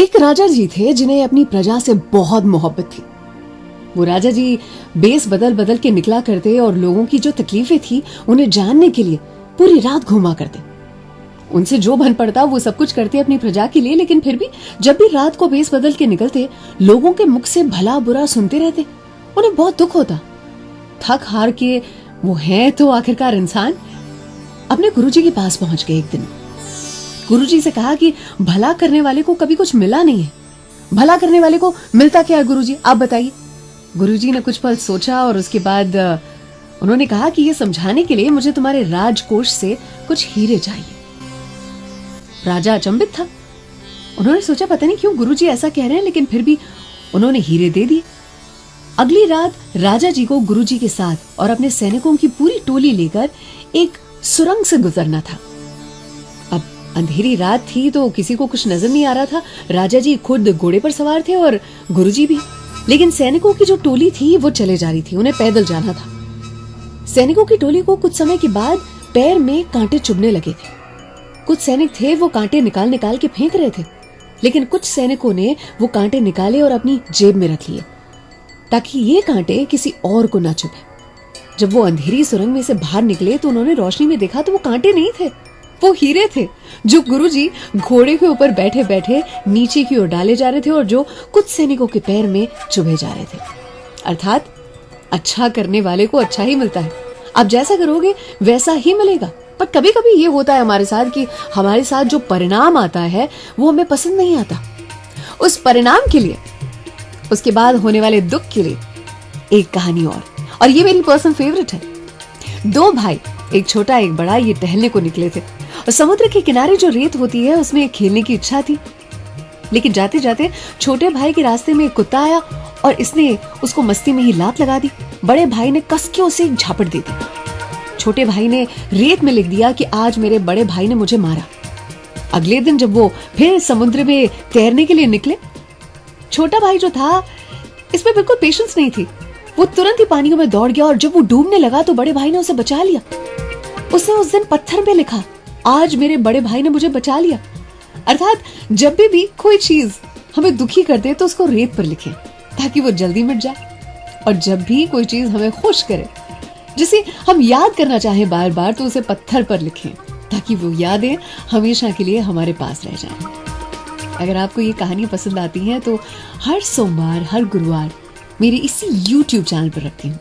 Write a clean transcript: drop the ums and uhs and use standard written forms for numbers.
एक राजा जी थे जिन्हें अपनी प्रजा से बहुत मोहब्बत थी। वो राजा जी बेस बदल बदल के निकला करते और लोगों की जो तकलीफें थी उन्हें जानने के लिए पूरी रात घूमा करते। उनसे जो बन पड़ता वो सब कुछ करते अपनी प्रजा के लिए, लेकिन फिर भी जब भी रात को बेस बदल के निकलते लोगों के मुख से भला बुरा सुनते रहते। उन्हें बहुत दुख होता। थक हार के वो हैं तो आखिरकार इंसान, अपने गुरुजी के पास पहुंच गए। एक दिन गुरुजी से कहा कि भला करने वाले को कभी कुछ मिला नहीं है, भला करने वाले को मिलता क्या है गुरुजी, आप बताइए। गुरुजी ने कुछ पल सोचा और उसके बाद उन्होंने कहा कि ये समझाने के लिए मुझे तुम्हारे राजकोष से कुछ हीरे चाहिए। राजा अचंभित था। उन्होंने सोचा पता नहीं क्यों गुरुजी ऐसा कह रहे हैं, लेकिन फिर भी उन्होंने हीरे दे दिए। अगली रात राजा जी को गुरुजी के साथ और अपने सैनिकों की पूरी टोली लेकर एक सुरंग से गुजरना था। अब अंधेरी रात थी तो किसी को कुछ नजर नहीं आ रहा था। राजा जी खुद घोड़े पर सवार थे और गुरुजी भी, लेकिन सैनिकों की जो टोली थी वो चले जा रही थी, उन्हें पैदल जाना था। सैनिकों की टोली को कुछ समय के बाद पैर में कांटे चुभने लगे थे। कुछ सैनिक थे वो कांटे निकाल निकाल के फेंक रहे थे, लेकिन कुछ सैनिकों ने वो कांटे निकाले और अपनी जेब में रख लिए ताकि ये कांटे किसी और को ना चुभे। जब वो अंधेरी सुरंग में से बाहर निकले तो उन्होंने रोशनी में देखा तो वो कांटे नहीं थे, वो हीरे थे जो गुरुजी घोड़े के ऊपर बैठे बैठे नीचे की ओर डाले जा रहे थे और जो कुछ सैनिकों के पैर में चुभे जा रहे थे। अर्थात अच्छा करने वाले को अच्छा ही मिलता है, आप जैसा करोगे वैसा ही मिलेगा। पर कभी कभी ये होता है हमारे साथ कि हमारे साथ जो परिणाम आता है वो हमें पसंद नहीं आता। उस परिणाम के लिए, उसके बाद होने वाले दुख के लिए एक कहानी और ये मेरी पर्सनल फेवरेट है। दो भाई, एक छोटा एक बड़ा, ये टहलने को निकले थे और समुद्र के किनारे जो रेत होती है उसमें खेलने की इच्छा थी। लेकिन जाते जाते छोटे भाई के रास्ते में एक कुत्ता आया और इसने उसको मस्ती में ही लात लगा दी। बड़े भाई ने कस के उसे एक झापड़ दे दी। छोटे भाई ने रेत में लिख दिया कि आज मेरे बड़े भाई ने मुझे मारा। अगले दिन जब वो फिर समुद्र में तैरने के लिए निकले, छोटा भाई जो था इसमें बिल्कुल पेशेंस नहीं थी। वो तुरंत ही पानी में दौड़ गया और जब वो डूबने लगा तो बड़े भाई ने उसे बचा लिया। उसने उस दिन पत्थर पे लिखा, आज मेरे बड़े भाई ने मुझे बचा लिया। अर्थात जब भी कोई चीज हमें दुखी कर दे तो उसको रेत पर लिखें ताकि वो जल्दी मिट जाए, और जब भी कोई चीज हमें खुश करे जिसे हम याद करना चाहें बार बार तो उसे पत्थर पर लिखें ताकि वो यादें हमेशा के लिए हमारे पास रह जाएं। अगर आपको ये कहानी पसंद आती है तो हर सोमवार हर गुरुवार मेरे इसी YouTube चैनल पर रखती हूँ।